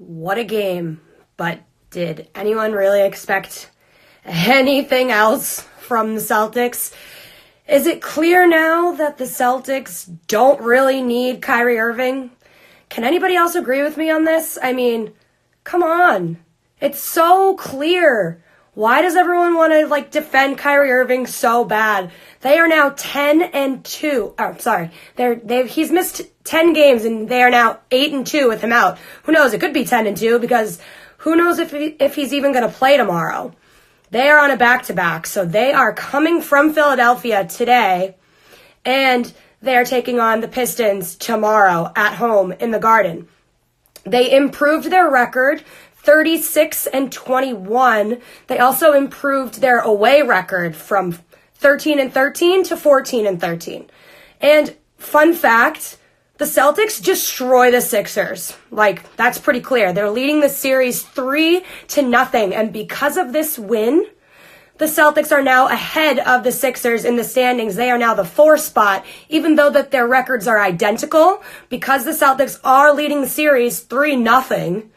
What a game. But did anyone really expect anything else from the Celtics? Is it clear now that the Celtics don't really need Kyrie Irving? Can anybody else agree with me on this? I mean, come on. It's so clear. Why does everyone want to defend Kyrie Irving so bad? They are now 10-2. Oh, sorry. He's missed 10 games and they are now 8-2 with him out. Who knows? It could be 10-2 because who knows if he's even going to play tomorrow. They are on a back-to-back, so they are coming from Philadelphia today, and they are taking on the Pistons tomorrow at home in the Garden. They improved their record, 36-21. They also improved their away record from 13-13 to 14-13. And fun fact, the Celtics destroy the Sixers. That's pretty clear. They're leading the series 3-0. And because of this win, the Celtics are now ahead of the Sixers in the standings. They are now the 4th spot, even though that their records are identical. Because the Celtics are leading the series 3-0,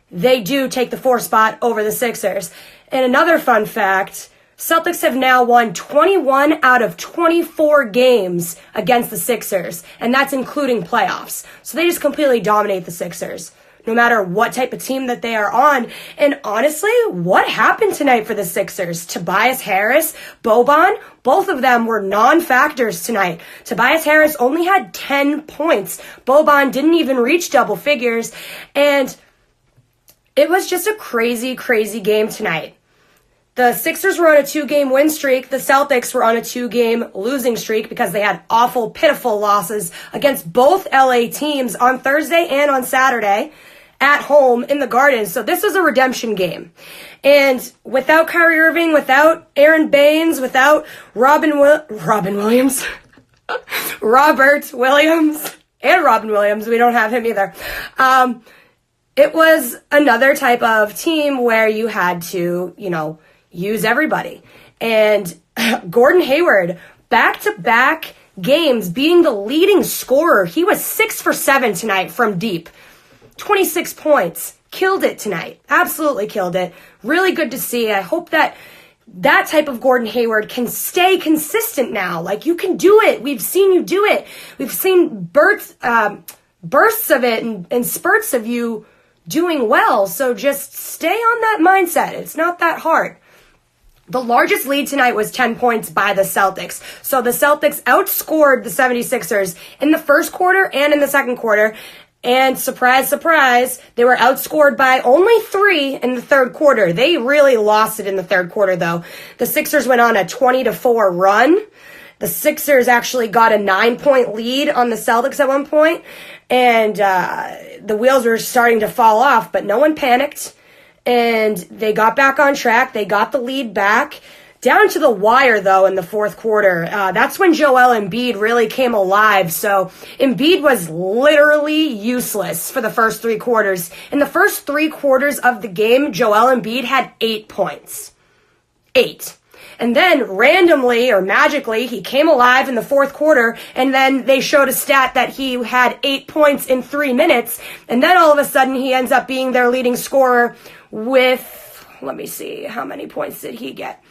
they do take the 4th spot over the Sixers. And another fun fact, Celtics have now won 21 out of 24 games against the Sixers, and that's including playoffs. So they just completely dominate the Sixers, no matter what type of team that they are on. And honestly, what happened tonight for the Sixers? Tobias Harris, Boban, both of them were non-factors tonight. Tobias Harris only had 10 points. Boban didn't even reach double figures, and it was just a crazy, crazy game tonight. The Sixers were on a 2-game win streak. The Celtics were on a 2-game losing streak because they had awful, pitiful losses against both LA teams on Thursday and on Saturday at home in the Garden. So this was a redemption game. And without Kyrie Irving, without Aaron Baines, without Robert Williams, and Robin Williams, we don't have him either. It was another type of team where you had to, use everybody. And Gordon Hayward, back-to-back games, being the leading scorer. He was 6 for 7 tonight from deep. 26 points. Killed it tonight. Absolutely killed it. Really good to see. I hope that type of Gordon Hayward can stay consistent now. You can do it. We've seen you do it. We've seen bursts of it and spurts of you doing well. So just stay on that mindset. It's not that hard. The largest lead tonight was 10 points by the Celtics. So the Celtics outscored the 76ers in the first quarter and in the second quarter. And surprise, surprise, they were outscored by only 3 in the third quarter. They really lost it in the third quarter, though. The Sixers went on a 20-4 run. The Sixers actually got a 9-point lead on the Celtics at one point. And the wheels were starting to fall off, but no one panicked. And they got back on track. They got the lead back. Down to the wire, though, in the fourth quarter. That's when Joel Embiid really came alive. So Embiid was literally useless for the first 3 quarters. In the first 3 quarters of the game, Joel Embiid had 8 points. 8. And then randomly or magically, he came alive in the fourth quarter, and then they showed a stat that he had 8 points in 3 minutes. And then all of a sudden, he ends up being their leading scorer with, let me see, how many points did he get?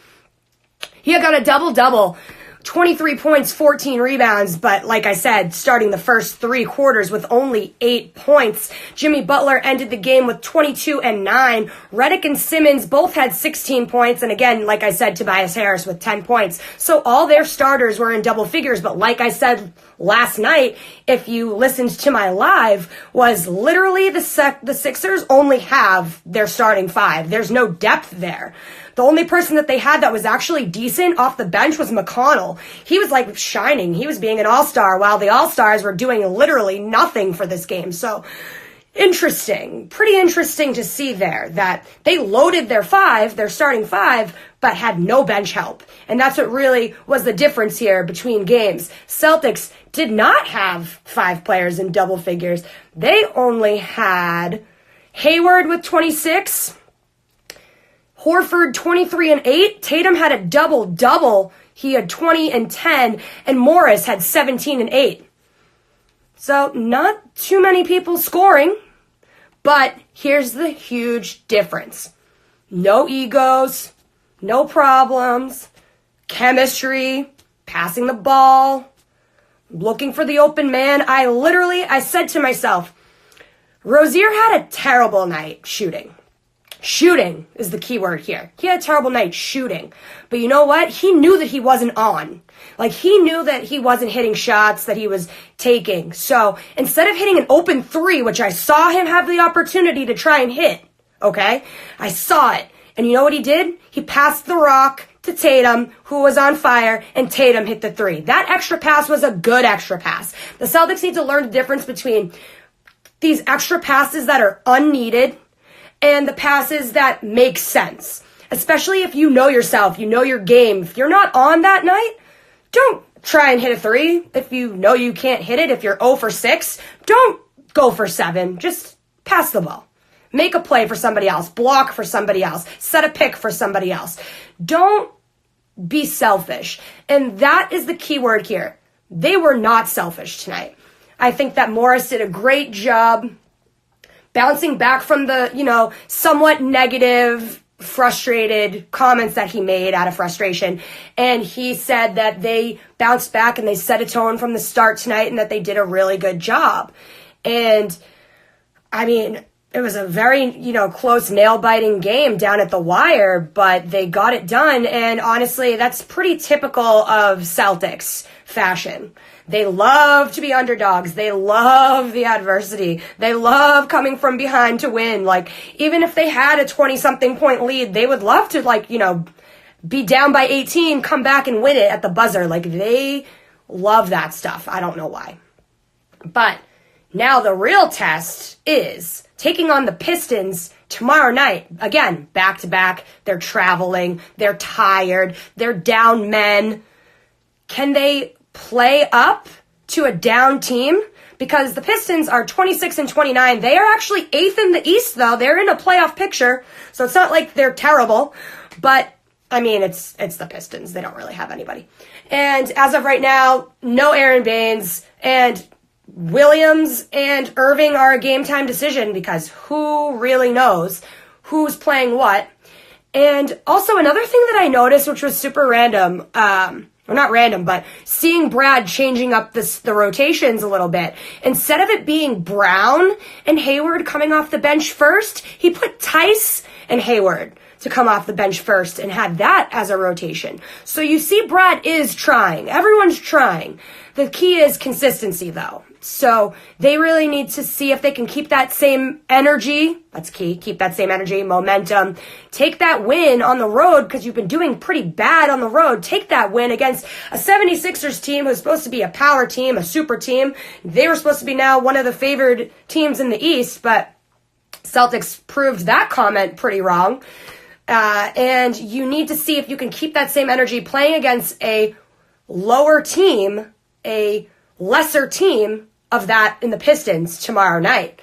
He got a double-double, 23 points, 14 rebounds, but like I said, starting the first 3 quarters with only 8 points. Jimmy Butler ended the game with 22 and 9. Redick and Simmons both had 16 points, and again, like I said, Tobias Harris with 10 points. So all their starters were in double figures, but like I said last night, if you listened to my live, was literally the Sixers only have their starting 5. There's no depth there. The only person that they had that was actually decent off the bench was McConnell. He was shining. He was being an all-star while the all-stars were doing literally nothing for this game. So interesting, pretty interesting to see there that they loaded their starting 5, but had no bench help. And that's what really was the difference here between games. Celtics did not have 5 players in double figures. They only had Hayward with 26, Horford 23 and 8. Tatum had a double-double. He had 20 and 10. And Morris had 17 and 8. So not too many people scoring, but Here's the huge difference. No egos, no problems, chemistry, passing the ball, looking for the open man. I said to myself, Rozier had a terrible night shooting. Shooting is the key word here. He had a terrible night shooting. But you know what? He knew that he wasn't on. Like, he knew that he wasn't hitting shots that he was taking. So instead of hitting an open three, which I saw him have the opportunity to try and hit, okay? I saw it. And you know what he did? He passed the rock to Tatum, who was on fire, and Tatum hit the three. That extra pass was a good extra pass. The Celtics need to learn the difference between these extra passes that are unneeded and the passes that make sense. Especially if you know yourself, you know your game. If you're not on that night, don't try and hit a three. If you know you can't hit it, if you're 0 for 6, don't go for 7. Just pass the ball. Make a play for somebody else. Block for somebody else. Set a pick for somebody else. Don't be selfish. And that is the key word here. They were not selfish tonight. I think that Morris did a great job bouncing back from the, somewhat negative, frustrated comments that he made out of frustration. And he said that they bounced back and they set a tone from the start tonight and that they did a really good job. And, I mean, it was a very, close nail-biting game down at the wire, but they got it done. And honestly, that's pretty typical of Celtics fashion. They love to be underdogs. They love the adversity. They love coming from behind to win. Like, even if they had a 20-something point lead, they would love to, be down by 18, come back and win it at the buzzer. Like, they love that stuff. I don't know why. But now the real test is taking on the Pistons tomorrow night. Again, back-to-back. They're traveling. They're tired. They're down men. Can they play up to a down team? Because the Pistons are 26-29. They are actually 8th in the East, though. They're in a playoff picture, so it's not like they're terrible. But, I mean, it's the Pistons. They don't really have anybody. And as of right now, no Aaron Baines, and Williams and Irving are a game-time decision because who really knows who's playing what. And also another thing that I noticed, which was super random, well, not random, but seeing Brad changing up the rotations a little bit. Instead of it being Brown and Hayward coming off the bench first, he put Tice and Hayward to come off the bench first and had that as a rotation. So you see Brad is trying. Everyone's trying. The key is consistency, though. So they really need to see if they can keep that same energy. That's key. Keep that same energy, momentum. Take that win on the road because you've been doing pretty bad on the road. Take that win against a 76ers team who's supposed to be a power team, a super team. They were supposed to be now one of the favored teams in the East, but Celtics proved that comment pretty wrong. And you need to see if you can keep that same energy playing against a lower team, a lesser team of that in the Pistons tomorrow night.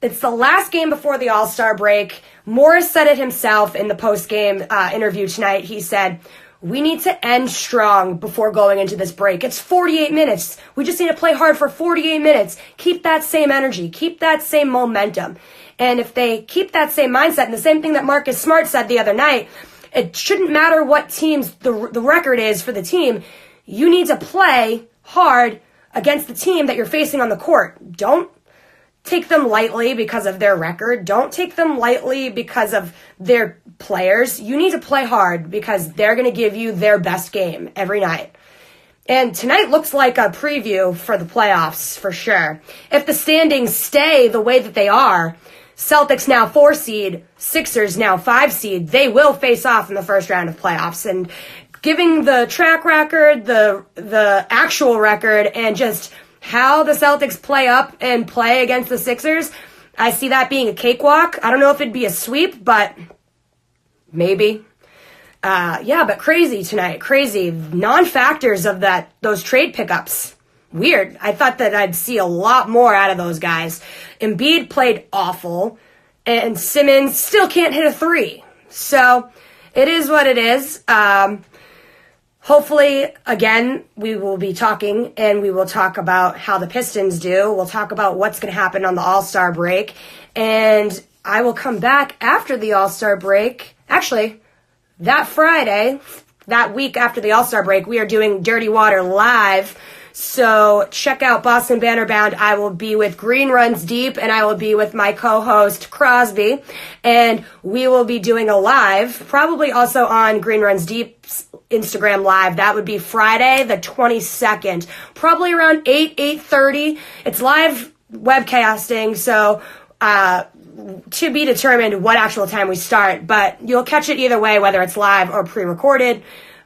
It's the last game before the All-Star break. Morris said it himself in the post-game interview tonight. He said, we need to end strong before going into this break. It's 48 minutes. We just need to play hard for 48 minutes. Keep that same energy. Keep that same momentum. And if they keep that same mindset, and the same thing that Marcus Smart said the other night, it shouldn't matter what teams the record is for the team. You need to play hard against the team that you're facing on the court. Don't take them lightly because of their record. Don't take them lightly because of their players. You need to play hard because they're going to give you their best game every night. And tonight looks like a preview for the playoffs for sure. If the standings stay the way that they are, Celtics now 4 seed, Sixers now 5 seed, they will face off in the first round of playoffs. And giving the track record, the actual record, and just how the Celtics play up and play against the Sixers, I see that being a cakewalk. I don't know if it'd be a sweep, but maybe. But crazy tonight. Crazy. Non-factors of those trade pickups. Weird. I thought that I'd see a lot more out of those guys. Embiid played awful, and Simmons still can't hit a 3. So it is what it is. Hopefully, again, we will be talking, and we will talk about how the Pistons do. We'll talk about what's going to happen on the All-Star break. And I will come back after the All-Star break. Actually, that Friday, that week after the All-Star break, we are doing Dirty Water live. So check out Boston Banner Bound. I will be with Green Runs Deep, and I will be with my co-host Crosby, and we will be doing a live, probably also on Green Runs Deep's Instagram live. That would be Friday the 22nd, probably around 8:30. It's live webcasting, so to be determined what actual time we start, but you'll catch it either way, whether it's live or pre-recorded.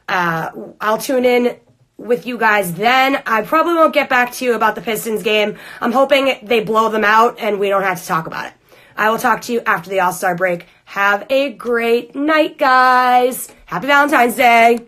I'll tune in with you guys then. I probably won't get back to you about the Pistons game. I'm hoping they blow them out and we don't have to talk about it. I will talk to you after the All-Star break. Have a great night, guys. Happy Valentine's Day.